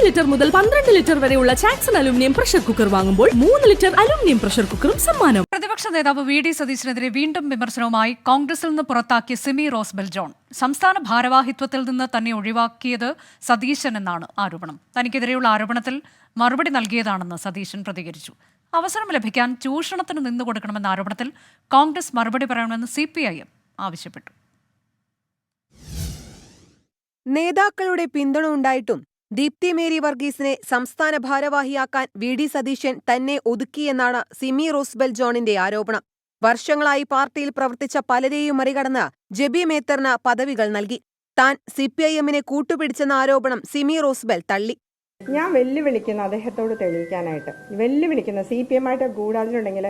Litre മുതൽ 12 litre വരെയുള്ള ചാക്സൺ aluminium pressure cooker വാങ്ങുമ്പോൾ 3 ലിറ്റർ അലുമിനിയം പ്രഷർ കുക്കറും സമ്മാനം. പ്രതിപക്ഷ നേതാവ് വി ഡി സതീശനെതിരെ വീണ്ടും വിമർശനവുമായി കോൺഗ്രസിൽ നിന്ന് പുറത്താക്കിയ സിമി റോസ്ബെൽ ജോൺ. സംസ്ഥാന ഭാരവാഹിത്വത്തിൽ നിന്ന് തന്നെ ഒഴിവാക്കിയത് സതീശൻ എന്നാണ് ആരോപണം. തനിക്കെതിരെയുള്ള ആരോപണത്തിൽ മറുപടി നൽകിയതാണെന്ന് സതീശൻ പ്രതികരിച്ചു. അവസരം ലഭിക്കാൻ ചൂഷണത്തിന് നിന്നുകൊടുക്കണമെന്ന ആരോപണത്തിൽ കോൺഗ്രസ് മറുപടി പറയണമെന്ന് CPIM ആവശ്യപ്പെട്ടു. നേതാക്കളുടെ പിന്തുണ ഉണ്ടായിട്ടും ദീപ്തി മേരി വർഗീസിനെ സംസ്ഥാന ഭാരവാഹിയാക്കാൻ വി ഡി സതീശൻ തന്നെ ഒതുക്കിയെന്നാണ് സിമി റോസ്ബെൽ ജോണിന്റെ ആരോപണം. വർഷങ്ങളായി പാർട്ടിയിൽ പ്രവർത്തിച്ച പലരെയും മറികടന്ന് ജെബി മേത്തറിന് പദവികൾ നൽകി. താൻ CPIMനെ കൂട്ടുപിടിച്ചെന്ന ആരോപണം സിമി റോസ്ബെൽ തള്ളി. ഞാൻ വെല്ലുവിളിക്കുന്ന അദ്ദേഹത്തോട് തെളിയിക്കാനായിട്ട് വെല്ലുവിളിക്കുന്ന CPM ആയിട്ട് ഗൂഢാലോചനയുണ്ടെങ്കിൽ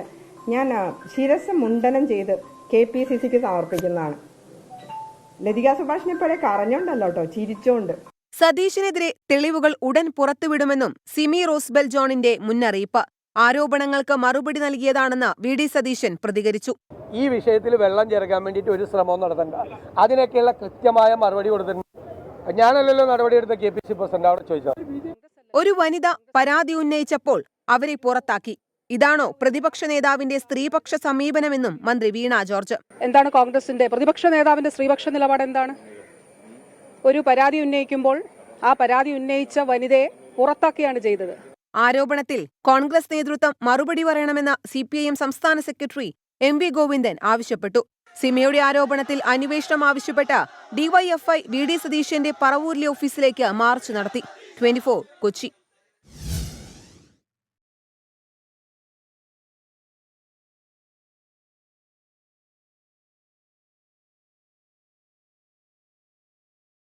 ഞാൻ ശിരസ് മുണ്ടനം ചെയ്ത് KPCCക്ക് സമർപ്പിക്കുന്നതാണ്. ലതിക സുഭാഷിനെ പോലെ കരഞ്ഞോണ്ടല്ലോ കേട്ടോ, ചിരിച്ചോണ്ട്. സതീശനെതിരെ തെളിവുകൾ ഉടൻ പുറത്തുവിടുമെന്നും സിമി റോസ്ബെൽ ജോണിന്റെ മുന്നറിയിപ്പ്. ആരോപണങ്ങൾക്ക് മറുപടി നൽകിയതാണെന്ന് വി ഡി സതീശൻ പ്രതികരിച്ചു. ഈ വിഷയത്തിൽ വെള്ളം ചേർക്കാൻ വേണ്ടിയിട്ട് ഒരു ശ്രമവും നടത്തണ്ട, അതിനൊക്കെയുള്ള കൃത്യമായ മറുപടി കൊടുത്തിട്ടുണ്ട്. ഞാനല്ലല്ലോ നടപടിയെടുത്ത KPCC പ്രസിഡന്റ് അവിടെ ചോദിച്ചത്. ഒരു വനിത പരാതി ഉന്നയിച്ചപ്പോൾ അവരെ പുറത്താക്കി. ഇതാണോ പ്രതിപക്ഷ നേതാവിന്റെ സ്ത്രീപക്ഷ സമീപനമെന്നും മന്ത്രി വീണ ജോർജ്. എന്താണ് കോൺഗ്രസിന്റെ പ്രതിപക്ഷ നേതാവിന്റെ സ്ത്രീപക്ഷ നിലപാട്? എന്താണ്? ഒരു പരാതി ഉന്നയിക്കുമ്പോൾ ആ പരാതി ഉന്നയിച്ച വനിതയെ പുറത്താക്കിയാണ് ചെയ്തത്. ആരോപണത്തിൽ കോൺഗ്രസ് നേതൃത്വം മറുപടി പറയണമെന്ന CPIM സംസ്ഥാന സെക്രട്ടറി MV ഗോവിന്ദൻ ആവശ്യപ്പെട്ടു. സിമിയുടെ ആരോപണത്തിൽ അന്വേഷണം ആവശ്യപ്പെട്ട് DYFI വി ഡി സതീശന്റെ പറവൂരിലെ ഓഫീസിലേക്ക് മാർച്ച് നടത്തി. 24 കൊച്ചി.